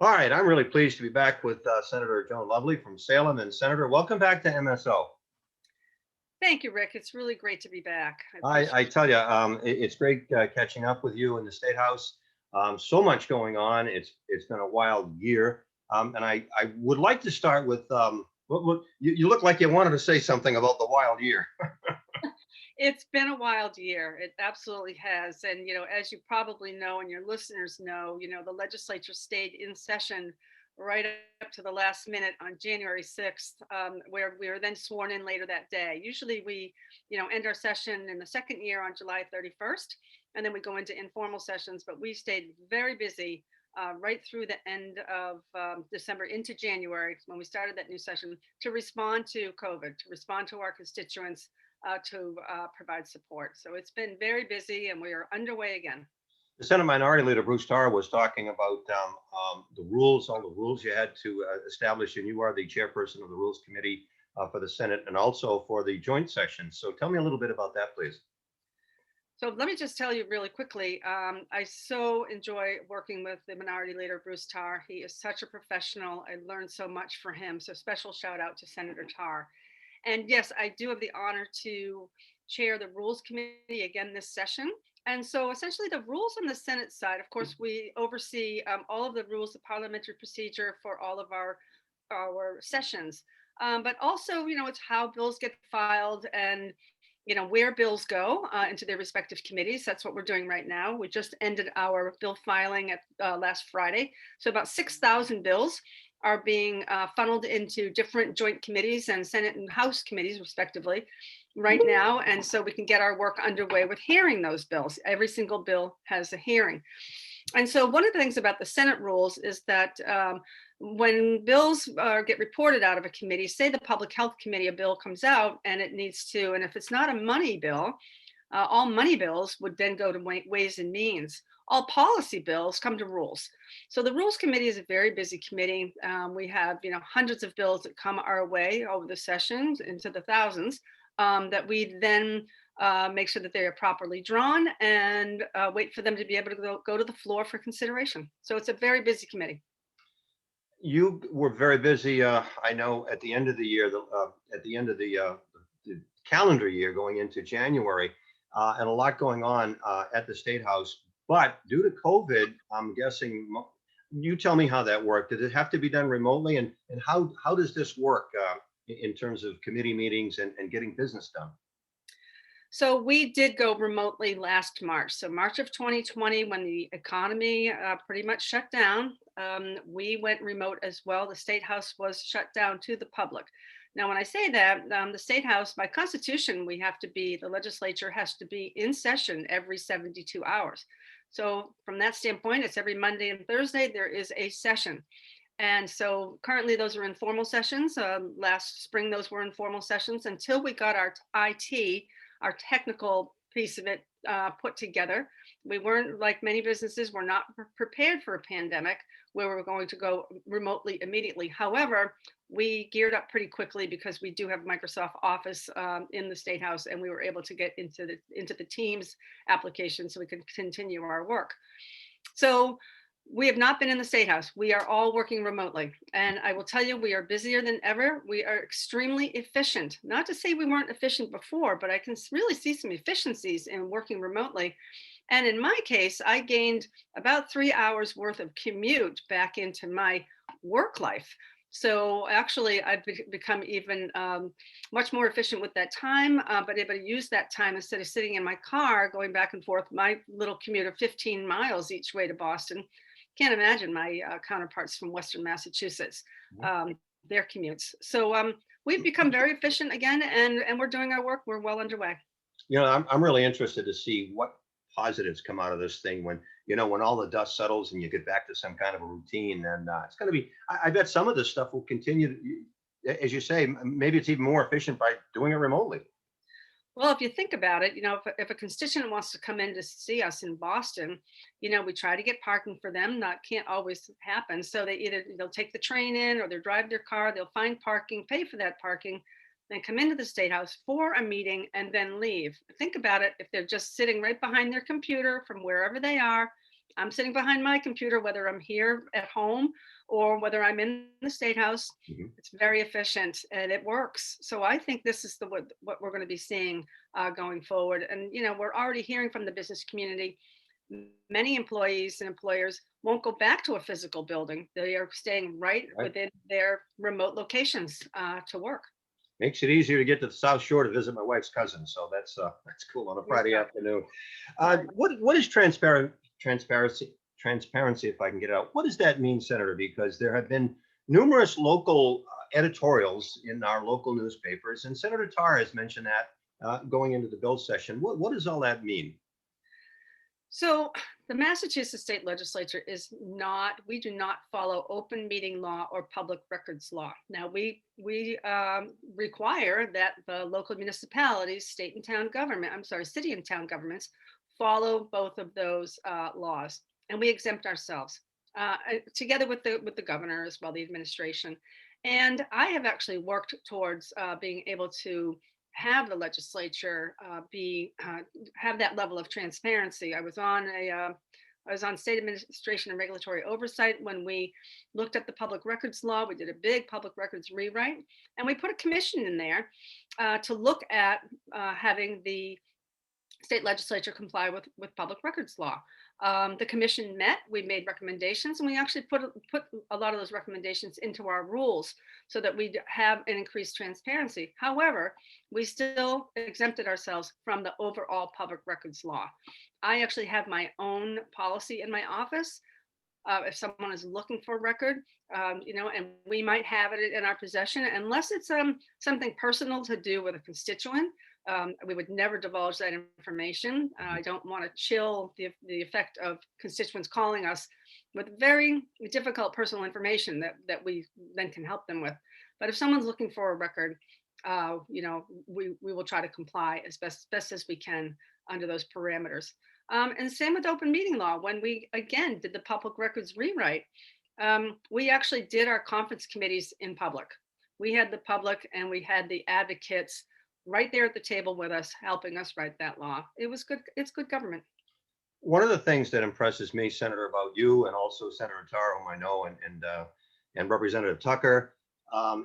All right, I'm really pleased to be back with Senator Joan Lovely from Salem. And Senator, welcome back to MSO. Thank you, Rick. It's really great to be back. I I appreciate tell you, it's great catching up with you in the State House. So much going on. It's been a wild year, and I would like to start with you look like you wanted to say something about the wild year. It's been a wild year. It absolutely has. And, as you probably know, and your listeners know, the legislature stayed in session right up to the last minute on January 6th, where we were then sworn in later that day. Usually we, end our session in the second year on July 31st, and then we go into informal sessions, but we stayed very busy right through the end of December into January when we started that new session to respond to COVID, to respond to our constituents, to provide support. So it's been very busy and we are underway again. The Senate Minority Leader Bruce Tarr was talking about the rules, all the rules you had to establish, and you are the chairperson of the Rules Committee for the Senate and also for the joint session. So tell me a little bit about that, please. So let me just tell you really quickly. I so enjoy working with the Minority Leader, Bruce Tarr. He is such a professional. I learned so much from him. So special shout out to Senator Tarr. And yes, I do have the honor to chair the Rules Committee again this session. And so essentially the rules on the Senate side, of course, we oversee all of the rules of parliamentary procedure for all of our sessions. But also, it's how bills get filed and where bills go into their respective committees. That's what we're doing right now. We just ended our bill filing at last Friday. So about 6,000 bills are being funneled into different joint committees and Senate and House committees, respectively, right now. And so we can get our work underway with hearing those bills. Every single bill has a hearing. And so one of the things about the Senate rules is that when bills get reported out of a committee, say the Public Health Committee, a bill comes out and it needs to, and if it's not a money bill, all money bills would then go to Ways and Means. All policy bills come to Rules. So the Rules Committee is a very busy committee. We have, hundreds of bills that come our way over the sessions into the thousands that we then make sure that they are properly drawn and wait for them to be able to go to the floor for consideration. So it's a very busy committee. You were very busy. I know at the end of the year, at the end of the calendar year, going into January, and a lot going on at the State House. But due to COVID, I'm guessing. You tell me how that worked. Did it have to be done remotely, and how does this work in terms of committee meetings and getting business done? So we did go remotely last March. So March of 2020, when the economy pretty much shut down, we went remote as well. The State House was shut down to the public. Now, when I say that, the State House, by Constitution, the legislature has to be in session every 72 hours. So from that standpoint, it's every Monday and Thursday, there is a session. And so currently those are informal sessions. Last spring, those were informal sessions until we got our IT, our technical piece of it put together. We weren't, like many businesses, we're not prepared for a pandemic where we're going to go remotely immediately. However, we geared up pretty quickly because we do have Microsoft Office in the State House, and we were able to get into the Teams application so we could continue our work. So we have not been in the State House. We are all working remotely. And I will tell you, we are busier than ever. We are extremely efficient. Not to say we weren't efficient before, but I can really see some efficiencies in working remotely. And in my case, I gained about 3 hours worth of commute back into my work life. So actually, I've become even much more efficient with that time, but able to use that time instead of sitting in my car going back and forth, my little commute of 15 miles each way to Boston. Can't imagine my counterparts from Western Massachusetts, their commutes. So we've become very efficient again, and we're doing our work. We're well underway. I'm really interested to see what positives come out of this thing when all the dust settles and you get back to some kind of a routine. And it's going to be. I bet some of this stuff will continue. As you say, maybe it's even more efficient by doing it remotely. Well, if you think about it, if a constituent wants to come in to see us in Boston, we try to get parking for them. That can't always happen. So they'll take the train in or they'll drive their car, they'll find parking, pay for that parking, then come into the State House for a meeting and then leave. Think about it. If they're just sitting right behind their computer from wherever they are, I'm sitting behind my computer, whether I'm here at home or whether I'm in the State House. Mhm. It's very efficient and it works. So I think this is what we're going to be seeing going forward. And, we're already hearing from the business community. Many employees and employers won't go back to a physical building. They are staying right Right. within their remote locations to work. Makes it easier to get to the South Shore to visit my wife's cousin. So that's cool on a There you Friday go. afternoon. Right. What is transparency, if I can get it out? What does that mean, Senator? Because there have been numerous local editorials in our local newspapers, and Senator Tarr has mentioned that going into the bill session. What does all that mean? So the Massachusetts state legislature we do not follow open meeting law or public records law. Now we require that the local municipalities, state and town government, I'm sorry, city and town governments follow both of those laws, and we exempt ourselves together with the governor as well, the administration. And I have actually worked towards being able to have the legislature be have that level of transparency. I was on state administration and regulatory oversight when we looked at the public records law. We did a big public records rewrite, and we put a commission in there to look at having the state legislature comply with public records law. The commission met, we made recommendations, and we actually put a lot of those recommendations into our rules so that we have an increased transparency. However, we still exempted ourselves from the overall public records law. I actually have my own policy in my office. If someone is looking for a record, and we might have it in our possession, unless it's something personal to do with a constituent. We would never divulge that information. I don't want to chill the effect of constituents calling us with very difficult personal information that we then can help them with. But if someone's looking for a record, we will try to comply as best as we can under those parameters. And same with open meeting law. When we again did the public records rewrite, we actually did our conference committees in public. We had the public and we had the advocates right there at the table with us, helping us write that law. It was good. It's good government. One of the things that impresses me, Senator, about you and also Senator Tarr, whom I know, and Representative Tucker,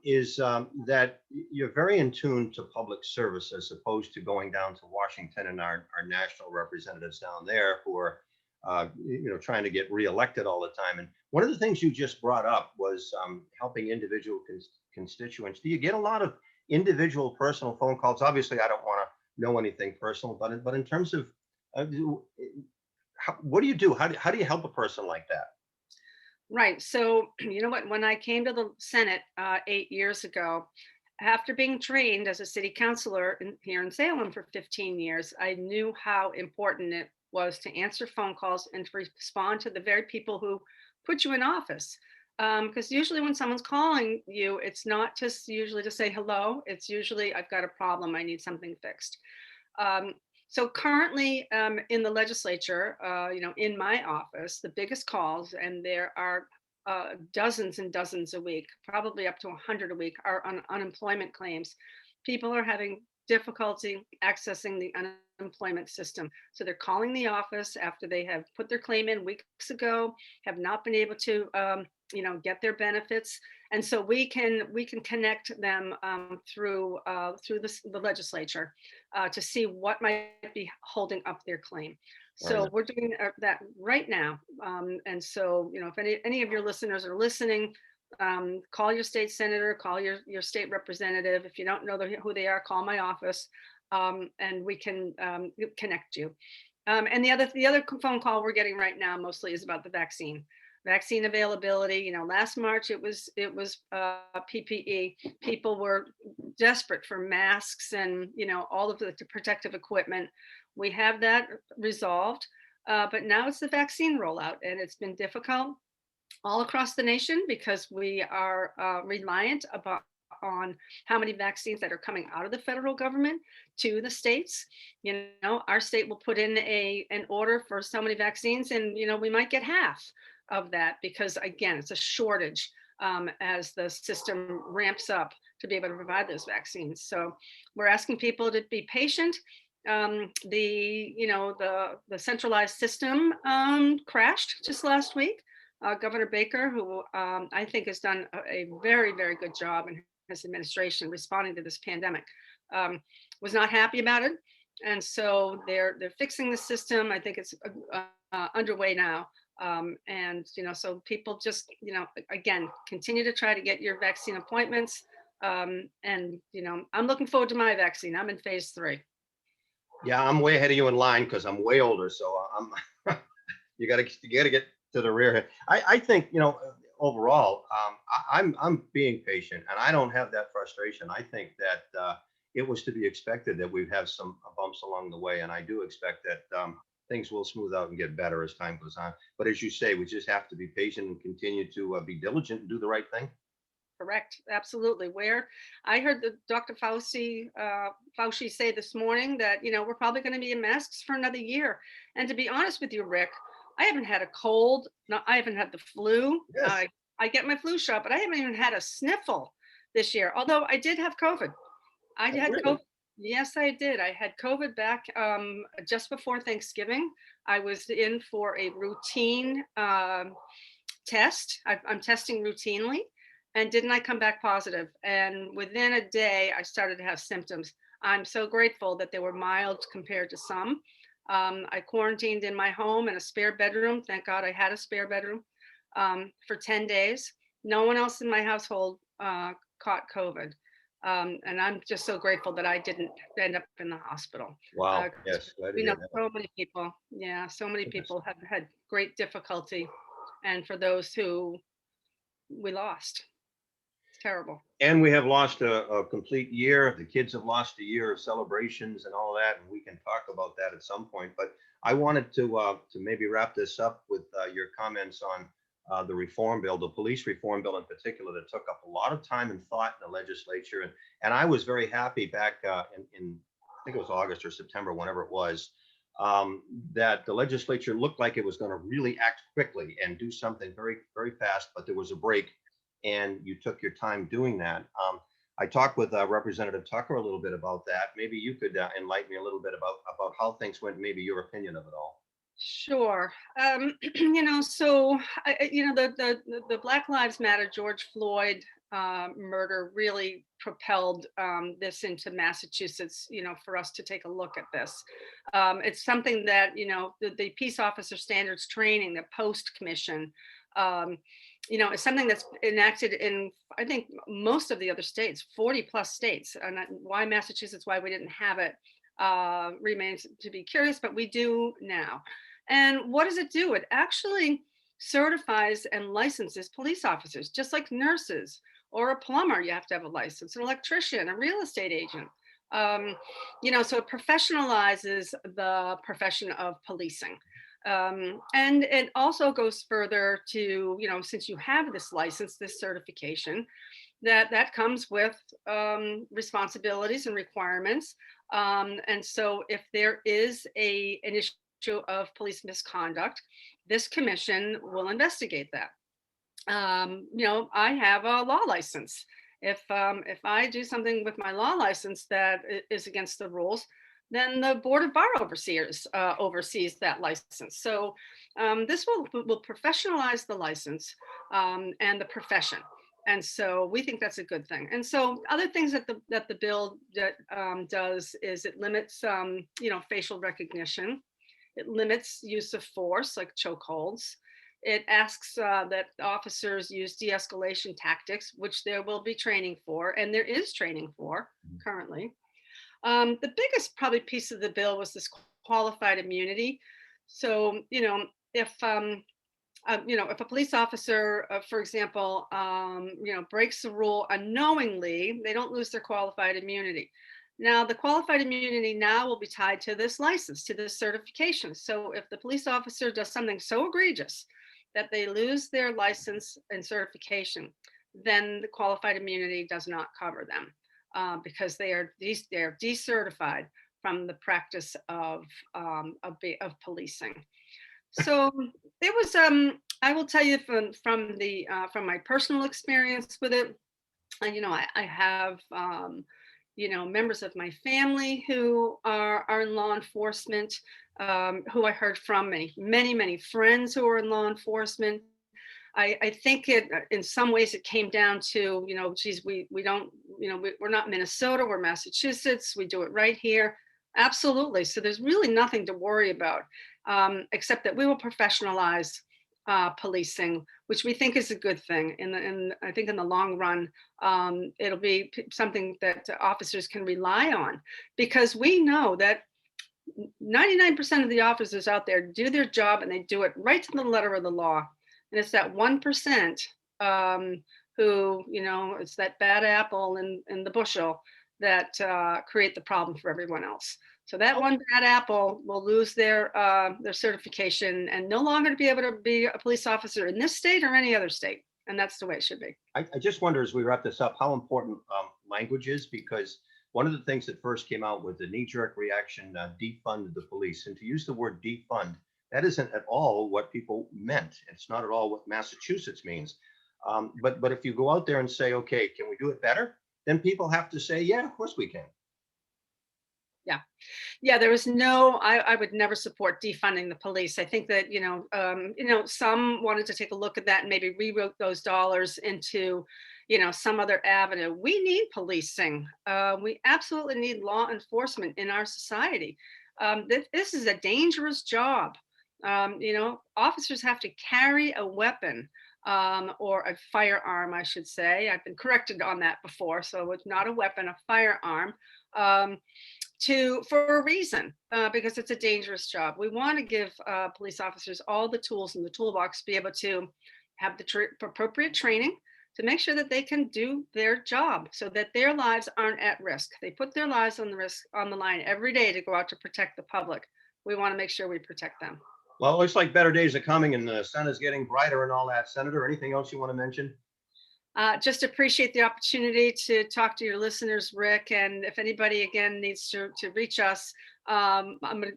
is that you're very in tune to public service as opposed to going down to Washington and our national representatives down there who are, trying to get reelected all the time. And one of the things you just brought up was helping individual constituents. Do you get a lot of individual personal phone calls? Obviously, I don't want to know anything personal, but in terms of uh, what do you do? How do you help a person like that? Right. So, you know what? When I came to the Senate 8 years ago, after being trained as a city councilor here in Salem for 15 years, I knew how important it was to answer phone calls and to respond to the very people who put you in office. Because usually when someone's calling you, it's not just usually to say hello. It's usually, I've got a problem. I need something fixed. Um, so currently in the legislature, in my office, the biggest calls, and there are dozens and dozens a week, probably up to 100 a week, are on unemployment claims. People are having difficulty accessing the unemployment system. So they're calling the office after they have put their claim in weeks ago, have not been able to, get their benefits. And so we can connect them through the legislature to see what might be holding up their claim. Very So we're doing that right now. And so, if any of your listeners are listening, call your state senator, call your state representative. If you don't know who they are, call my office, and we can connect you. And the other phone call we're getting right now mostly is about the vaccine availability. Last March it was PPE. People were desperate for masks and all of the protective equipment. We have that resolved, but now it's the vaccine rollout, and it's been difficult all across the nation because we are reliant on how many vaccines that are coming out of the federal government to the states. Our state will put in an order for so many vaccines, and we might get half of that because again, it's a shortage as the system ramps up to be able to provide those vaccines. So we're asking people to be patient. The centralized system crashed just last week. Governor Baker, who I think has done a very, very good job in his administration responding to this pandemic, um, was not happy about it, and so they're fixing the system. I think it's underway now. And so people just again continue to try to get your vaccine appointments. And I'm looking forward to my vaccine. I'm in phase 3. Yeah, I'm way ahead of you in line because I'm way older. So you got to get to the rear. I think overall, I'm being patient, and I don't have that frustration. I think that it was to be expected that we'd have some bumps along the way, and I do expect that things will smooth out and get better as time goes on. But as you say, we just have to be patient and continue to be diligent and do the right thing. Correct. Absolutely. Where I heard the Dr. Fauci say this morning that, we're probably going to be in masks for another year. And to be honest with you, Rick, I haven't had a cold. No, I haven't had the flu. Yes. I get my flu shot, but I haven't even had a sniffle this year. Although I did have COVID. I had Really? COVID. Yes, I did. I had COVID back just before Thanksgiving. I was in for a routine test. I'm testing routinely. And didn't I come back positive? And within a day, I started to have symptoms. I'm so grateful that they were mild compared to some. I quarantined in my home in a spare bedroom. Thank God I had a spare bedroom for 10 days. No one else in my household caught COVID. And I'm just so grateful that I didn't end up in the hospital. Wow. 'Cause Yes. Glad to we hear know that. so many people, yeah, so many Yes. people have had great difficulty. And for those who we lost, it's terrible. And we have lost a complete year. The kids have lost a year of celebrations and all that, and we can talk about that at some point. But I wanted to maybe wrap this up with your comments on the reform bill, the police reform bill in particular, that took up a lot of time and thought in the legislature. And I was very happy back in I think it was August or September, whenever it was, that the legislature looked like it was going to really act quickly and do something very, very fast. But there was a break, and you took your time doing that. I talked with Representative Tucker a little bit about that. Maybe you could enlighten me a little bit about how things went, maybe your opinion of it all. Sure. So the Black Lives Matter George Floyd murder really propelled this into Massachusetts. For us to take a look at this, it's something that the peace officer standards training, the post commission. Um, is something that's enacted in, I think, most of the other states, 40 plus states. And why Massachusetts, why we didn't have it, remains to be curious, but we do now. And what does it do? It actually certifies and licenses police officers, just like nurses or a plumber. You have to have a license, an electrician, a real estate agent. So it professionalizes the profession of policing. And it also goes further to, since you have this license, this certification, that comes with responsibilities and requirements. And so if there is an issue of police misconduct, this commission will investigate that. I have a law license. If I do something with my law license that is against the rules, then the Board of Bar Overseers oversees that license. So this will professionalize the license and the profession. And so we think that's a good thing. And so other things that the bill does is it limits facial recognition. It limits use of force like chokeholds. It asks that officers use de-escalation tactics, which there will be training for, and there is training for currently. The biggest probably piece of the bill was this qualified immunity. So, if a police officer, for example, breaks the rule unknowingly, they don't lose their qualified immunity. Now, the qualified immunity now will be tied to this license, to this certification. So if the police officer does something so egregious that they lose their license and certification, then the qualified immunity does not cover them because they're decertified from the practice of policing. So it was. I will tell you from my personal experience with it. I have members of my family who are in law enforcement, who I heard from, many friends who are in law enforcement. I think in some ways it came down to, geez, we don't, we're not Minnesota, we're Massachusetts, we do it right here. Absolutely. So there's really nothing to worry about, except that we will professionalize policing, which we think is a good thing. And I think in the long run, it'll be something that officers can rely on, because we know that 99% of the officers out there do their job and they do it right to the letter of the law. And it's that 1% who, it's that bad apple in the bushel that create the problem for everyone else. So that one bad apple will lose their certification and no longer be able to be a police officer in this state or any other state. And that's the way it should be. I just wonder, as we wrap this up, how important language is, because one of the things that first came out was the knee-jerk reaction, defund the police. And to use the word defund, that isn't at all what people meant. It's not at all what Massachusetts means. But if you go out there and say, okay, can we do it better? Then people have to say, yeah, of course we can. Yeah, there was I would never support defunding the police. I think that, some wanted to take a look at that and maybe reroute those dollars into, some other avenue. We need policing. We absolutely need law enforcement in our society. This is a dangerous job. Officers have to carry a weapon, or a firearm, I should say. I've been corrected on that before. So it's not a weapon, a firearm. For a reason, because it's a dangerous job. We want to give police officers all the tools in the toolbox to be able to have the appropriate training to make sure that they can do their job so that their lives aren't at risk. They put their lives on the line every day to go out to protect the public. We want to make sure we protect them. Well, it looks like better days are coming and the sun is getting brighter and all that. Senator, anything else you want to mention? Just appreciate the opportunity to talk to your listeners, Rick. And if anybody again needs to reach us, let me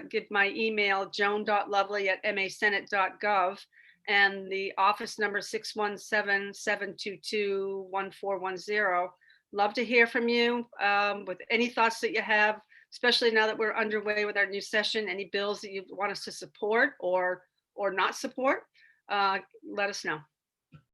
give my email, joan.lovely@masenate.gov, and the office number 617-722-1410. Love to hear from you with any thoughts that you have, especially now that we're underway with our new session. Any bills that you want us to support or not support, let us know.